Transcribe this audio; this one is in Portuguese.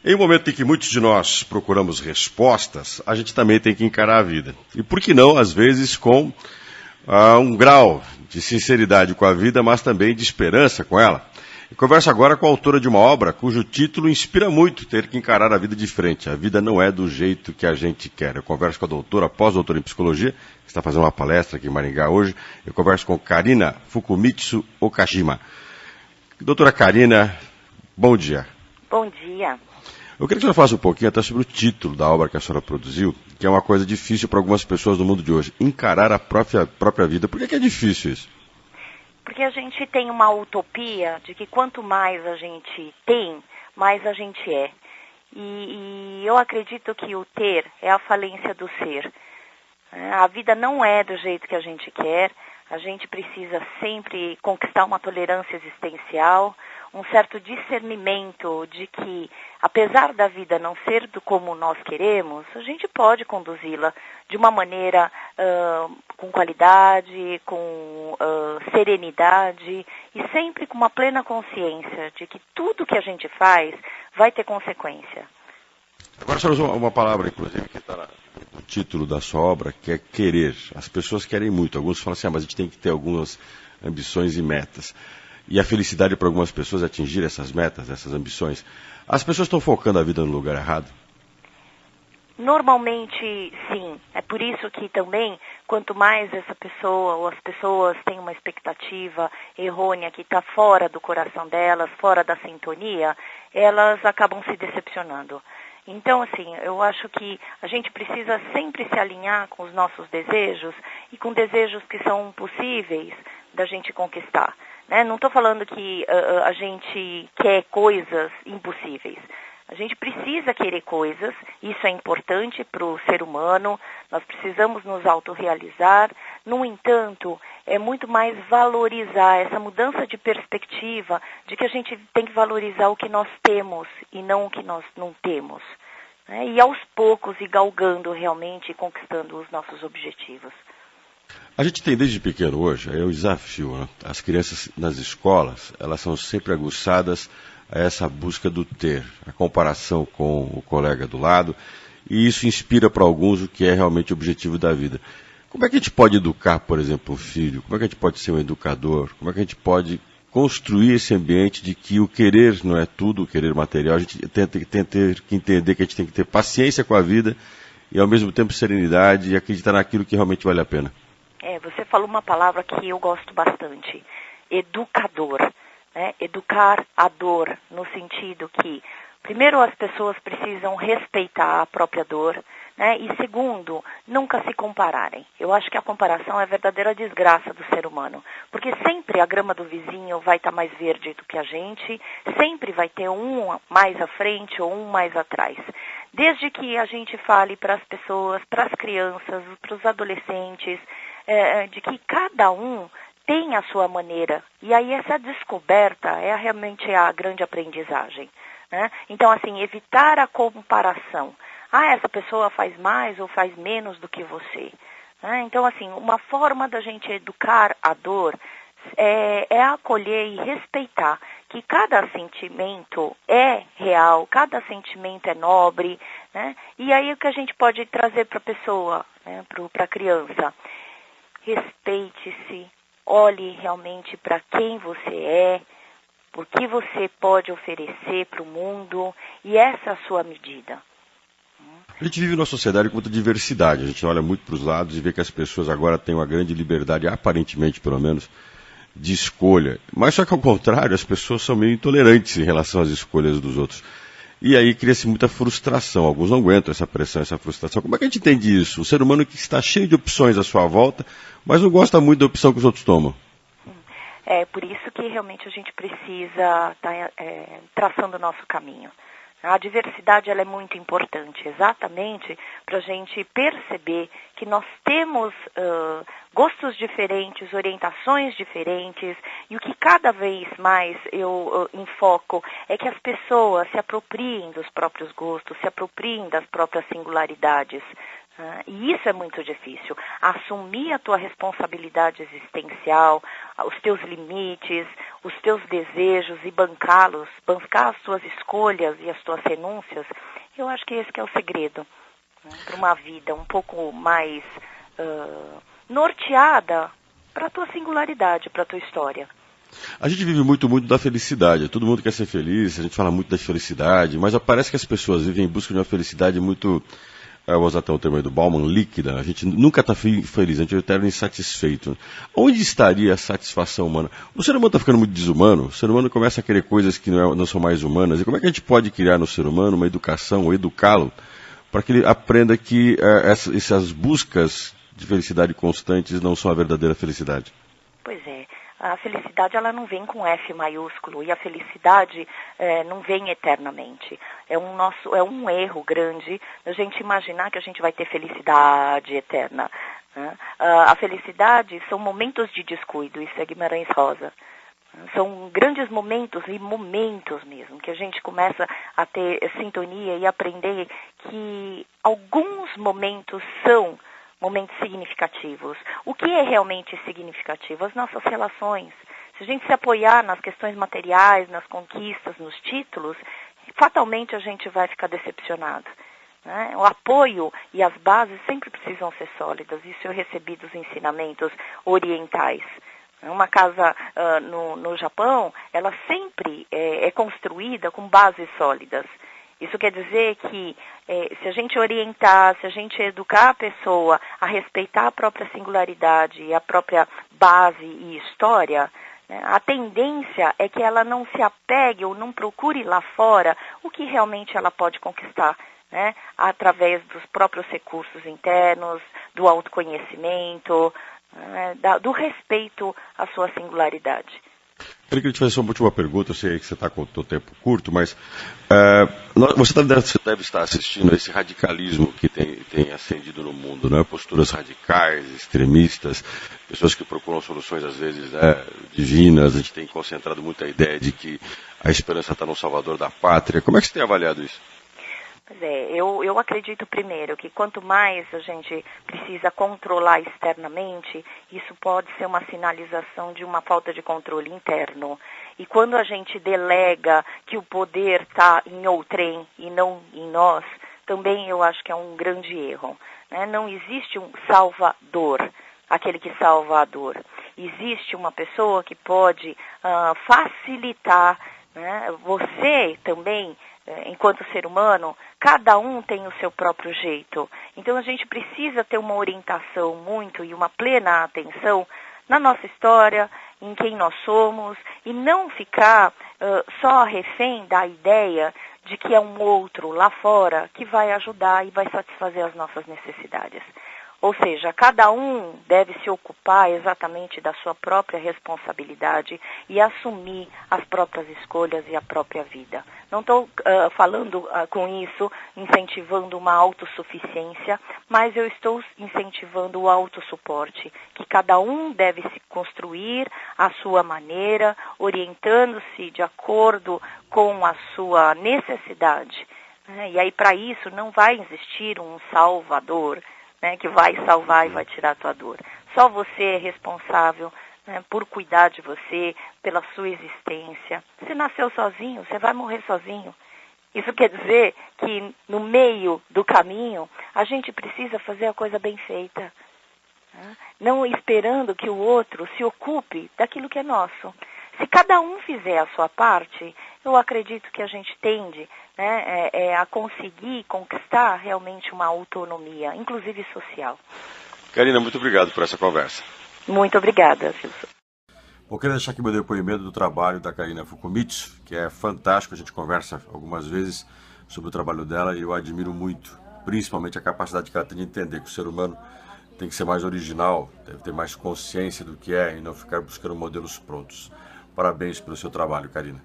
Em um momento em que muitos de nós procuramos respostas, a gente também tem que encarar a vida. E por que não, às vezes, com um grau de sinceridade com a vida, mas também de esperança com ela. Eu converso agora com a autora de uma obra cujo título inspira muito ter que encarar a vida de frente. A vida não é do jeito que a gente quer. Eu converso com a doutora, pós-doutora em psicologia, que está fazendo uma palestra aqui em Maringá hoje. Eu converso com Karina Fukumitsu Okajima. Doutora Karina, bom dia. Bom dia. Eu queria que a senhora falasse um pouquinho até sobre o título da obra que a senhora produziu, que é uma coisa difícil para algumas pessoas no mundo de hoje, encarar a própria vida. Por que é difícil isso? Porque a gente tem uma utopia de que quanto mais a gente tem, mais a gente é. E eu acredito que o ter é a falência do ser. A vida não é do jeito que a gente quer, a gente precisa sempre conquistar uma tolerância existencial, um certo discernimento de que, apesar da vida não ser do como nós queremos, a gente pode conduzi-la de uma maneira com qualidade, com serenidade e sempre com uma plena consciência de que tudo que a gente faz vai ter consequência. Agora a senhora usou uma palavra, inclusive, que está no título da sua obra, que é querer. As pessoas querem muito. Alguns falam assim, mas a gente tem que ter algumas ambições e metas. E a felicidade para algumas pessoas é atingir essas metas, essas ambições. As pessoas estão focando a vida no lugar errado? Normalmente, sim. É por isso que também, quanto mais essa pessoa ou as pessoas têm uma expectativa errônea que está fora do coração delas, fora da sintonia, elas acabam se decepcionando. Então, assim, eu acho que a gente precisa sempre se alinhar com os nossos desejos e com desejos que são possíveis da gente conquistar. Né? Não estou falando que a gente quer coisas impossíveis. A gente precisa querer coisas, isso é importante para o ser humano, nós precisamos nos autorrealizar. No entanto, é muito mais valorizar essa mudança de perspectiva de que a gente tem que valorizar o que nós temos e não o que nós não temos. Né? E aos poucos ir galgando realmente e conquistando os nossos objetivos. A gente tem desde pequeno hoje, é um desafio, né? As crianças nas escolas, elas são sempre aguçadas a essa busca do ter, a comparação com o colega do lado, e isso inspira para alguns o que é realmente o objetivo da vida. Como é que a gente pode educar, por exemplo, um filho? Como é que a gente pode ser um educador? Como é que a gente pode construir esse ambiente de que o querer não é tudo, o querer material? A gente tem que entender que a gente tem que ter paciência com a vida e, ao mesmo tempo, serenidade e acreditar naquilo que realmente vale a pena. Você falou uma palavra que eu gosto bastante, educador. Né? Educar a dor, no sentido que, primeiro, as pessoas precisam respeitar a própria dor, né? E segundo, nunca se compararem. Eu acho que a comparação é a verdadeira desgraça do ser humano, porque sempre a grama do vizinho vai estar mais verde do que a gente, sempre vai ter um mais à frente ou um mais atrás. Desde que a gente fale para as pessoas, para as crianças, para os adolescentes, de que cada um tem a sua maneira. E aí essa descoberta é realmente a grande aprendizagem. Né? Então, assim, evitar a comparação. Essa pessoa faz mais ou faz menos do que você. Né? Então, assim, uma forma da gente educar a dor é acolher e respeitar que cada sentimento é real, cada sentimento é nobre. Né? E aí o que a gente pode trazer para a pessoa, né? Para a criança? Respeite-se, olhe realmente para quem você é, o que você pode oferecer para o mundo, e essa é a sua medida. A gente vive numa sociedade com muita diversidade, a gente olha muito para os lados e vê que as pessoas agora têm uma grande liberdade, aparentemente pelo menos, de escolha. Mas só que ao contrário, as pessoas são meio intolerantes em relação às escolhas dos outros. E aí cria-se muita frustração, alguns não aguentam essa pressão, essa frustração. Como é que a gente entende isso? O ser humano que está cheio de opções à sua volta, mas não gosta muito da opção que os outros tomam. É por isso que realmente a gente precisa estar traçando o nosso caminho. A diversidade ela é muito importante, exatamente para a gente perceber que nós temos gostos diferentes, orientações diferentes, e o que cada vez mais eu enfoco é que as pessoas se apropriem dos próprios gostos, se apropriem das próprias singularidades. E isso é muito difícil. Assumir a tua responsabilidade existencial, os teus limites, os teus desejos e bancar as tuas escolhas e as tuas renúncias, eu acho que esse que é o segredo, né, para uma vida um pouco mais norteada para a tua singularidade, para a tua história. A gente vive muito da felicidade. Todo mundo quer ser feliz, a gente fala muito da felicidade, mas parece que as pessoas vivem em busca de uma felicidade muito, eu vou usar até o termo aí do Bauman, líquida. A gente nunca está feliz, a gente está insatisfeito. Onde estaria a satisfação humana? O ser humano está ficando muito desumano, o ser humano começa a querer coisas que não são mais humanas. E como é que a gente pode criar no ser humano uma educação, ou educá-lo, para que ele aprenda que essas buscas de felicidade constantes não são a verdadeira felicidade? Pois é. A felicidade, ela não vem com F maiúsculo, e a felicidade não vem eternamente. É um erro grande a gente imaginar que a gente vai ter felicidade eterna, né? A felicidade são momentos de descuido, isso é Guimarães Rosa. São grandes momentos e momentos mesmo, que a gente começa a ter sintonia e aprender que alguns momentos são momentos significativos. O que é realmente significativo? As nossas relações. Se a gente se apoiar nas questões materiais, nas conquistas, nos títulos, fatalmente a gente vai ficar decepcionado, né? O apoio e as bases sempre precisam ser sólidas. Isso eu recebi dos ensinamentos orientais. Uma casa no Japão, ela sempre é construída com bases sólidas. Isso quer dizer que se a gente orientar, se a gente educar a pessoa a respeitar a própria singularidade e a própria base e história, né, a tendência é que ela não se apegue ou não procure lá fora o que realmente ela pode conquistar, né, através dos próprios recursos internos, do autoconhecimento, né, do respeito à sua singularidade. Eu queria te fazer uma última pergunta, eu sei que você está com o tempo curto, mas você deve estar assistindo a esse radicalismo que tem ascendido no mundo, né? Posturas radicais, extremistas, pessoas que procuram soluções às vezes divinas. A gente tem concentrado muito a ideia de que a esperança está no salvador da pátria. Como é que você tem avaliado isso? Pois é, eu acredito primeiro que quanto mais a gente precisa controlar externamente, isso pode ser uma sinalização de uma falta de controle interno. E quando a gente delega que o poder está em outrem e não em nós, também eu acho que é um grande erro, né? Não existe um salvador, aquele que salva a dor. Existe uma pessoa que pode facilitar, né? Você também, enquanto ser humano, cada um tem o seu próprio jeito. Então a gente precisa ter uma orientação muito e uma plena atenção na nossa história, em quem nós somos, e não ficar só refém da ideia de que é um outro lá fora que vai ajudar e vai satisfazer as nossas necessidades. Ou seja, cada um deve se ocupar exatamente da sua própria responsabilidade e assumir as próprias escolhas e a própria vida. Não estou falando com isso, incentivando uma autossuficiência, mas eu estou incentivando o autossuporte, que cada um deve se construir à sua maneira, orientando-se de acordo com a sua necessidade. E aí, para isso, não vai existir um salvador, né, que vai salvar e vai tirar a tua dor. Só você é responsável, né, por cuidar de você, pela sua existência. Você nasceu sozinho, você vai morrer sozinho. Isso quer dizer que no meio do caminho a gente precisa fazer a coisa bem feita, né? Não esperando que o outro se ocupe daquilo que é nosso. Se cada um fizer a sua parte, eu acredito que a gente tende, né, a conseguir conquistar realmente uma autonomia, inclusive social. Karina, muito obrigado por essa conversa. Muito obrigada, Silvio. Vou querer deixar aqui meu depoimento do trabalho da Karina Fukumitsu, que é fantástico. A gente conversa algumas vezes sobre o trabalho dela e eu admiro muito, principalmente a capacidade que ela tem de entender que o ser humano tem que ser mais original, deve ter mais consciência do que é e não ficar buscando modelos prontos. Parabéns pelo seu trabalho, Karina.